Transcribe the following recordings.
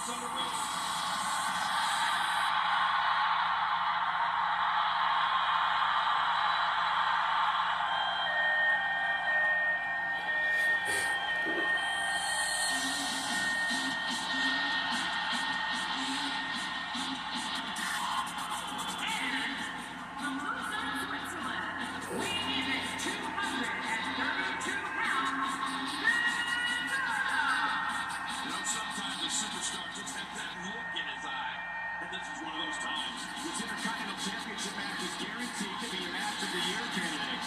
It's underway. Superstar just has that look in his eye. And this is one of those times. This Intercontinental Championship match is guaranteed to be a match of the year candidate.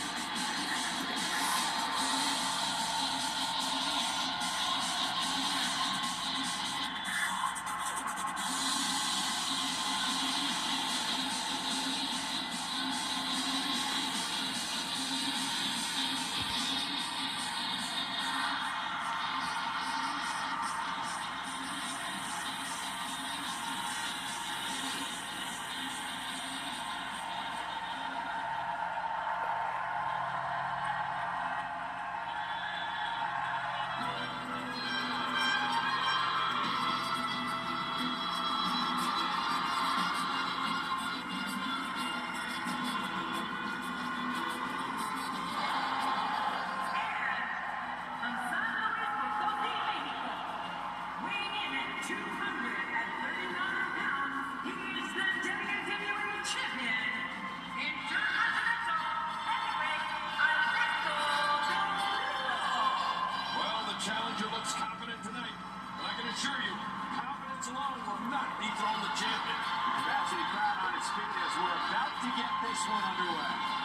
Challenger looks confident tonight, but I can assure you, confidence alone will not dethrone the champion. Capacity crowd on its feet as we're about to get this one underway.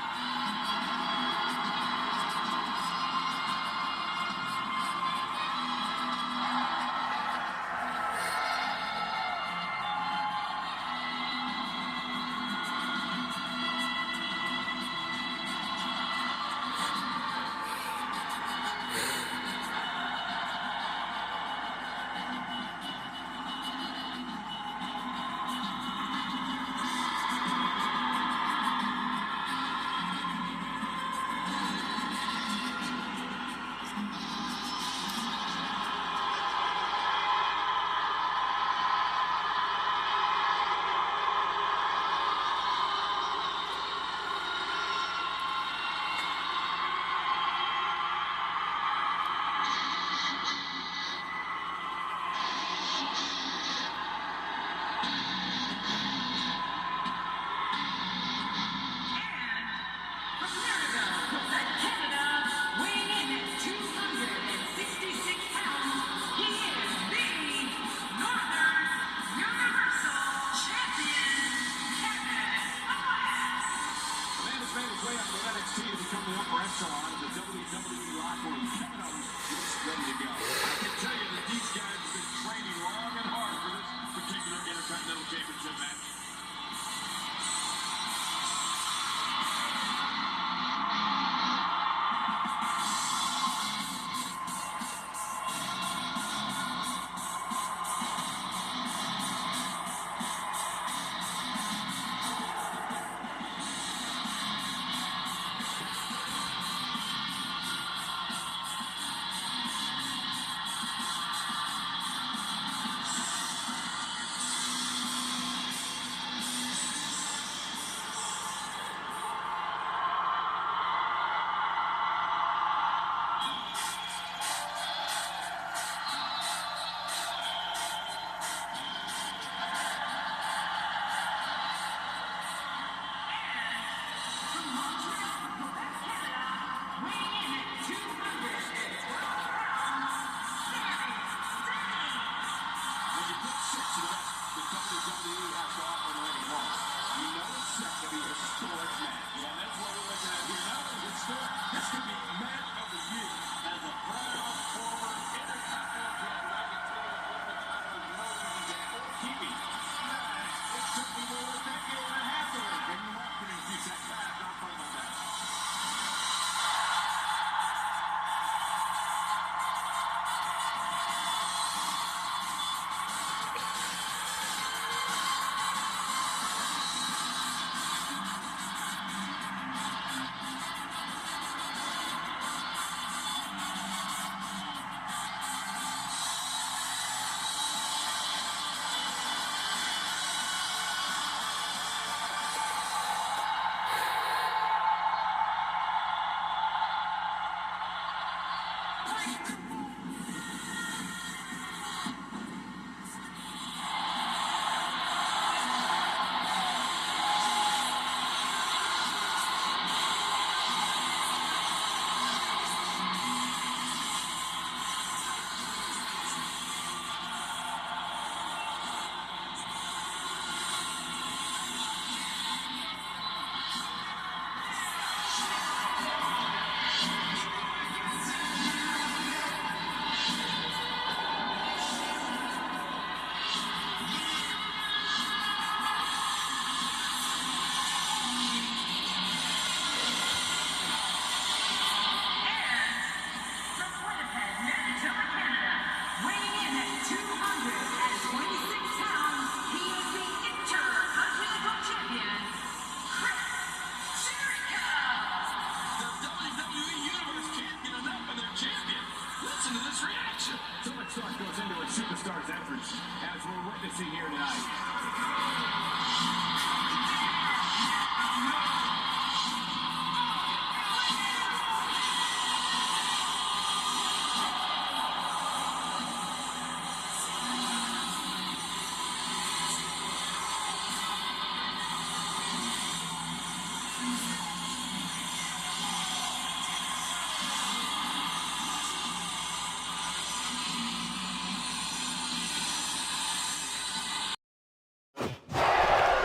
Superstars' efforts, as we're witnessing here tonight.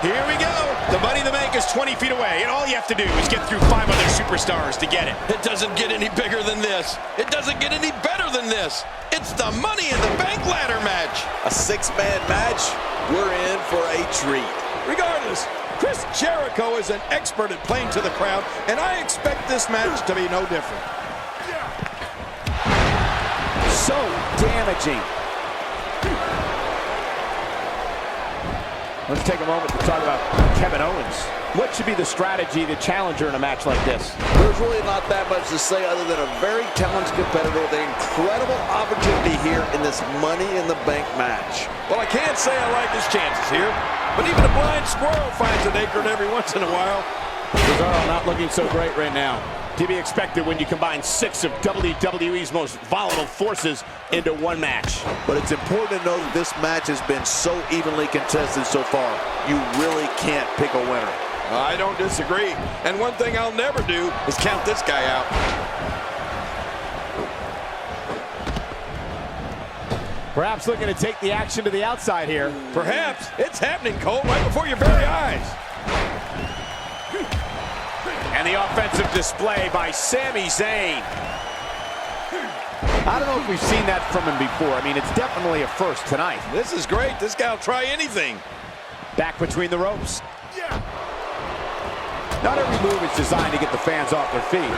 Here we go. The Money in the Bank is 20 feet away, and all you have to do is get through 5 other superstars to get it. It doesn't get any bigger than this. It doesn't get any better than this. It's the Money in the Bank ladder match. A 6-man match. We're in for a treat. Regardless, Chris Jericho is an expert at playing to the crowd, and I expect this match to be no different. So damaging. Let's take a moment to talk about Kevin Owens. What should be the strategy, the challenger in a match like this? There's really not that much to say other than a very talented competitor with an incredible opportunity here in this Money in the Bank match. Well, I can't say I like his chances here, but even a blind squirrel finds an acorn every once in a while. Cesaro not looking so great right now. To be expected when you combine 6 of WWE's most volatile forces into one match. But it's important to know that this match has been so evenly contested so far. You really can't pick a winner. I don't disagree. And one thing I'll never do is count this guy out. Perhaps looking to take the action to the outside here. Perhaps. It's happening, Cole, right before your very eyes. And the offensive display by Sami Zayn. I don't know if we've seen that from him before. I mean, it's definitely a first tonight. This is great. This guy will try anything. Back between the ropes. Yeah. Not every move is designed to get the fans off their feet.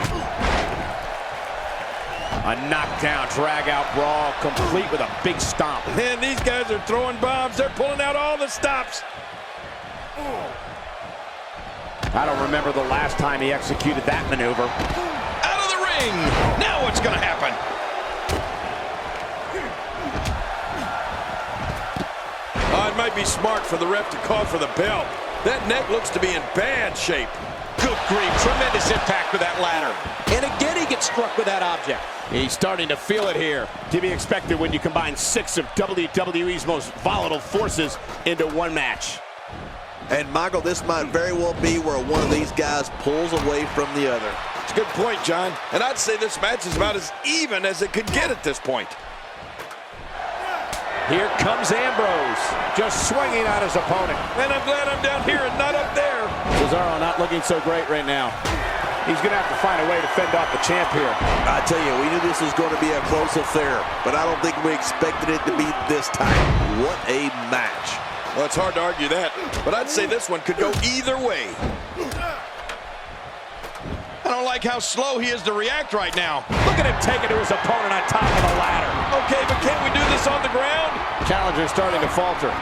A knockdown, drag-out brawl, complete with a big stomp. And these guys are throwing bombs. They're pulling out all the stops. I don't remember the last time he executed that maneuver. Out of the ring. Now what's going to happen? Oh, it might be smart for the ref to call for the bell. That neck looks to be in bad shape. Good grief, tremendous impact with that ladder. And again, he gets struck with that object. He's starting to feel it here. To be expected when you combine 6 of WWE's most volatile forces into one match. And Michael, this might very well be where one of these guys pulls away from the other. It's a good point, John. And I'd say this match is about as even as it could get at this point. Here comes Ambrose, just swinging on his opponent. And I'm glad I'm down here and not up there. Cesaro not looking so great right now. He's going to have to find a way to fend off the champ here. I tell you, we knew this was going to be a close affair, but I don't think we expected it to be this tight. What a match. Well, it's hard to argue that, but I'd say this one could go either way. I don't like how slow he is to react right now. Look at him taking to his opponent on top of the ladder. Okay, but can't we do this on the ground? Challenger starting to falter.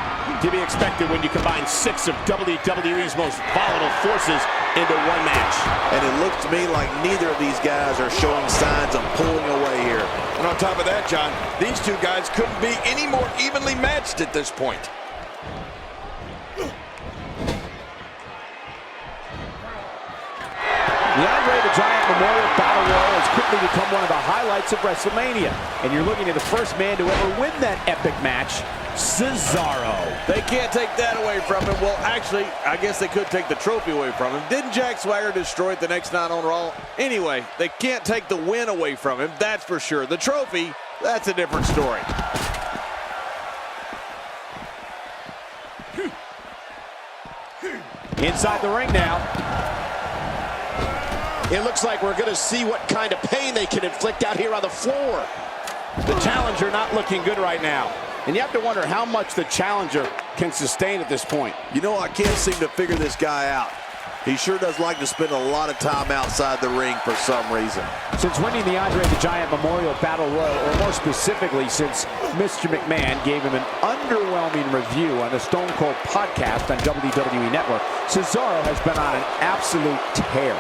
To be expected when you combine 6 of WWE's most volatile forces into one match. And it looks to me like neither of these guys are showing signs of pulling away here. And on top of that, John, these two guys couldn't be any more evenly matched at this point. The Andre the Giant Memorial Battle Royal has quickly become one of the highlights of WrestleMania. And you're looking at the first man to ever win that epic match, Cesaro. They can't take that away from him. Well, actually, I guess they could take the trophy away from him. Didn't Jack Swagger destroy it the next night on Raw? Anyway, they can't take the win away from him, that's for sure. The trophy, that's a different story. Inside the ring now. It looks like we're going to see what kind of pain they can inflict out here on the floor. The challenger not looking good right now. And you have to wonder how much the challenger can sustain at this point. You know, I can't seem to figure this guy out. He sure does like to spend a lot of time outside the ring for some reason. Since winning the Andre the Giant Memorial Battle Royal, or more specifically, since Mr. McMahon gave him an underwhelming review on the Stone Cold podcast on WWE Network, Cesaro has been on an absolute tear.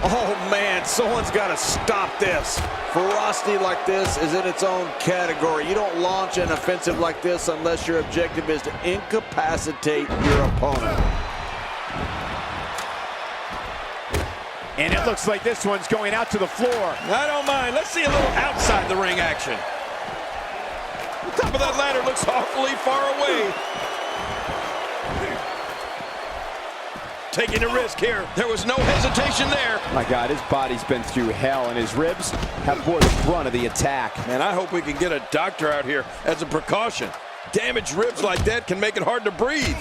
Oh man, someone's got to stop this. Ferocity like this is in its own category. You don't launch an offensive like this unless your objective is to incapacitate your opponent. And it looks like this one's going out to the floor. I don't mind. Let's see a little outside the ring action. The top of that ladder looks awfully far away. Taking a risk here. There was no hesitation there. My God, his body's been through hell, and his ribs have bore the brunt of the attack. Man, I hope we can get a doctor out here as a precaution. Damaged ribs like that can make it hard to breathe.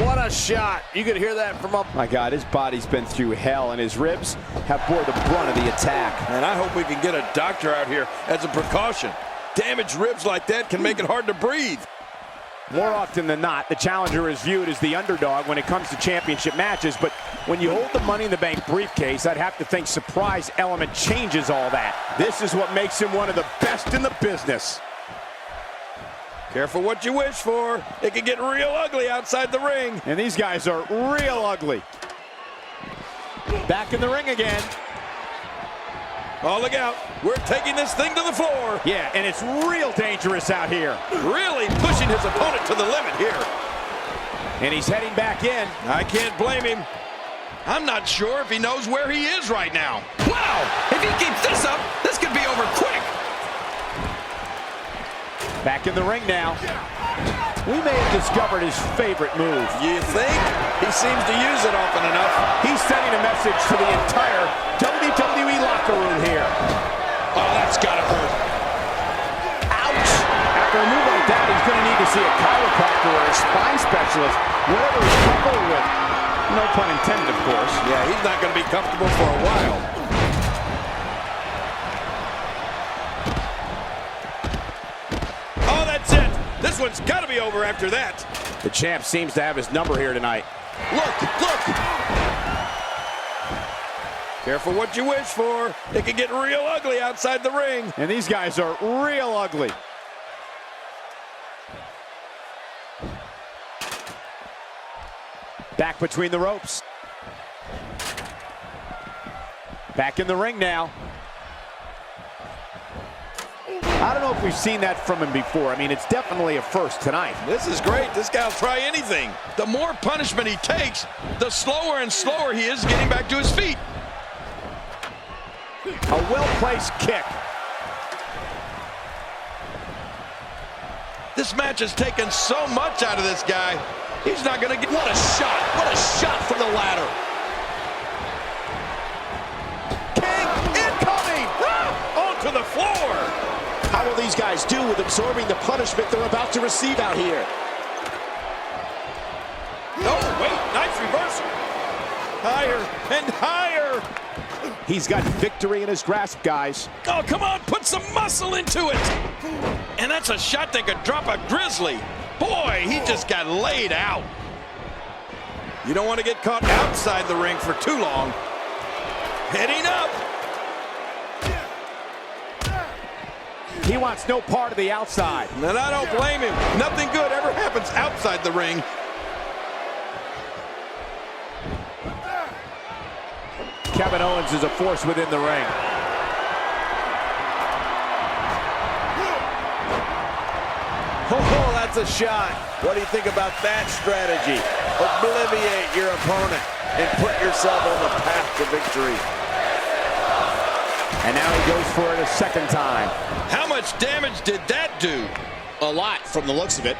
What a shot. You could hear that from up. My God, his body's been through hell, and his ribs have bore the brunt of the attack. And I hope we can get a doctor out here as a precaution. Damaged ribs like that can make it hard to breathe. More often than not, the challenger is viewed as the underdog when it comes to championship matches, but when you hold the Money in the Bank briefcase, I'd have to think surprise element changes all that. This is what makes him one of the best in the business. Careful what you wish for. It can get real ugly outside the ring. And these guys are real ugly. Back in the ring again. Oh, look out. We're taking this thing to the floor. Yeah, and it's real dangerous out here. Really pushing his opponent to the limit here. And he's heading back in. I can't blame him. I'm not sure if he knows where he is right now. Wow! If he keeps this up, this could be over quick. Back in the ring now. We may have discovered his favorite move. You think? He seems to use it often enough. He's sending a message to the entire WWE locker room here. Oh, that's gotta hurt. Ouch! After a move like that, he's going to need to see a chiropractor or a spine specialist, whatever he's comfortable with. No pun intended, of course. Yeah, he's not going to be comfortable for a while. Oh, that's it. This one's got to be over after that. The champ seems to have his number here tonight. Look, look. Careful what you wish for. It can get real ugly outside the ring. And these guys are real ugly. Back between the ropes. Back in the ring now. I don't know if we've seen that from him before. I mean, it's definitely a first tonight. This is great. This guy will try anything. The more punishment he takes, the slower and slower he is getting back to his feet. A well-placed kick. This match has taken so much out of this guy. He's not going to get... What a shot. What a shot from the ladder. King incoming! Onto the floor. How will these guys do with absorbing the punishment they're about to receive out here? Oh, wait. Nice reversal. Higher and higher. He's got victory in his grasp, guys. Oh, come on. Put some muscle into it. And that's a shot that could drop a grizzly. Boy, he just got laid out. You don't want to get caught outside the ring for too long. Heading up. He wants no part of the outside. And I don't blame him. Nothing good ever happens outside the ring. Kevin Owens is a force within the ring. Oh, that's a shot. What do you think about that strategy? Obliviate your opponent and put yourself on the path to victory. And now he goes for it a second time. How much damage did that do? A lot from the looks of it.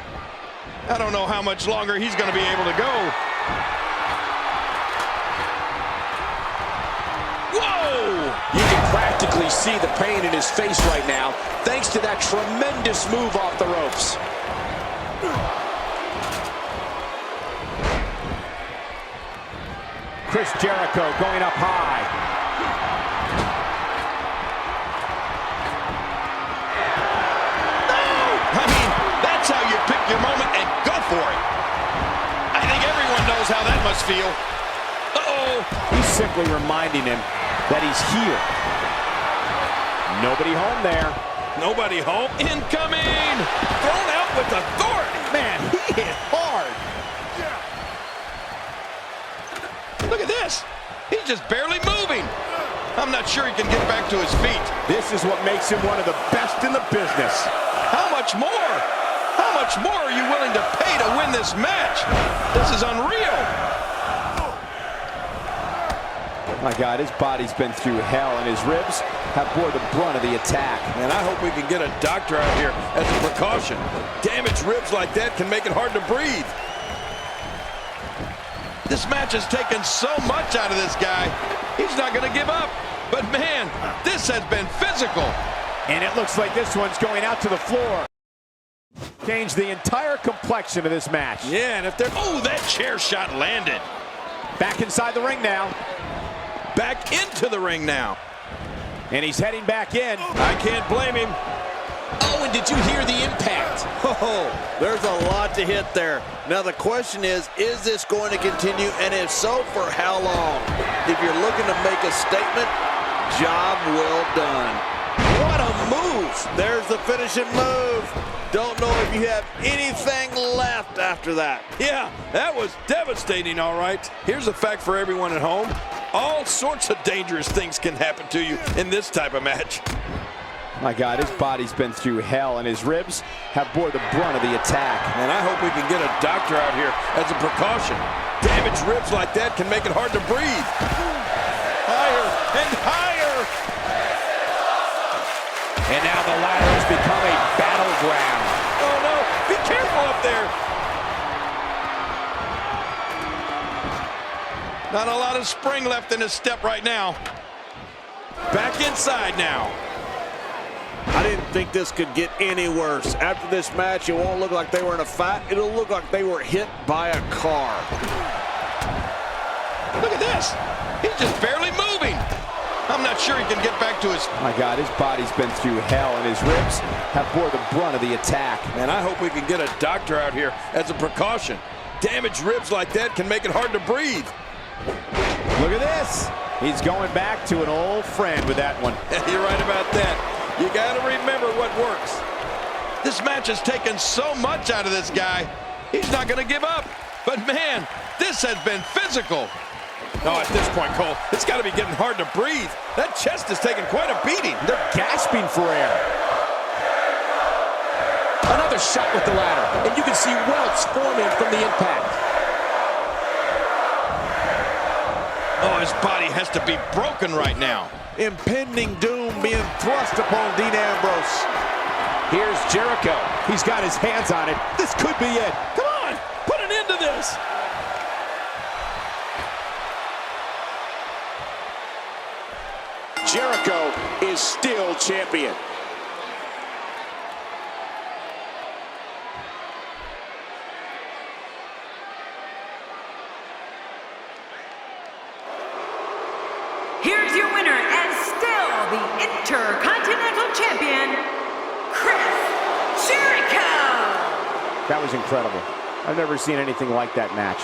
I don't know how much longer he's going to be able to go. Whoa! You can practically see the pain in his face right now, thanks to that tremendous move off the ropes. Chris Jericho going up high. I mean, that's how you pick your moment and go for it. I think everyone knows how that must feel. Uh-oh. He's simply reminding him that he's here. Nobody home there. Nobody home. Incoming! Thrown out with authority. Man, he hit hard. Look at this. He's just barely moving. I'm not sure he can get back to his feet. This is what makes him one of the best in the business. How much more? How much more are you willing to pay to win this match? This is unreal. My God, his body's been through hell, and his ribs have bore the brunt of the attack. And I hope we can get a doctor out here as a precaution. Damaged ribs like that can make it hard to breathe. This match has taken so much out of this guy. He's not going to give up. But man, this has been physical. And it looks like this one's going out to the floor. Change the entire complexion of this match. Yeah, and if they're... Oh, that chair shot landed. Back inside the ring now. Back into the ring now. And he's heading back in. I can't blame him. Oh, and did you hear the impact? Oh, there's a lot to hit there. Now the question is this going to continue? And if so, for how long? If you're looking to make a statement, job well done. What a move! There's the finishing move. Don't know if you have anything left after that. Yeah, that was devastating, all right. Here's a fact for everyone at home. All sorts of dangerous things can happen to you in this type of match. My God, his body's been through hell, and his ribs have bore the brunt of the attack. And I hope we can get a doctor out here as a precaution. Damaged ribs like that can make it hard to breathe. Higher and higher. And now the ladder has become a battleground. Oh no, be careful up there. Not a lot of spring left in his step right now. Back inside now. I didn't think this could get any worse. After this match, it won't look like they were in a fight. It'll look like they were hit by a car. Look at this. He's just barely moving. I'm not sure he can get back to his... My God, his body's been through hell, and his ribs have bore the brunt of the attack. And I hope we can get a doctor out here as a precaution. Damaged ribs like that can make it hard to breathe. Look at this. He's going back to an old friend with that one. You're right about that. You got to remember what works. This match has taken so much out of this guy. He's not going to give up. But man, this has been physical. No, at this point, Cole, it's got to be getting hard to breathe. That chest is taking quite a beating. They're gasping for air. Another shot with the ladder, and you can see welts forming from the impact. Oh, his body has to be broken right now. Impending doom being thrust upon Dean Ambrose. Here's Jericho. He's got his hands on it. This could be it. Come on, put an end to this. Jericho is still champion. Here's your winner and still the Intercontinental Champion, Chris Jericho. That was incredible. I've never seen anything like that match.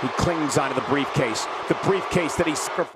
He clings onto the briefcase that he sacrificed.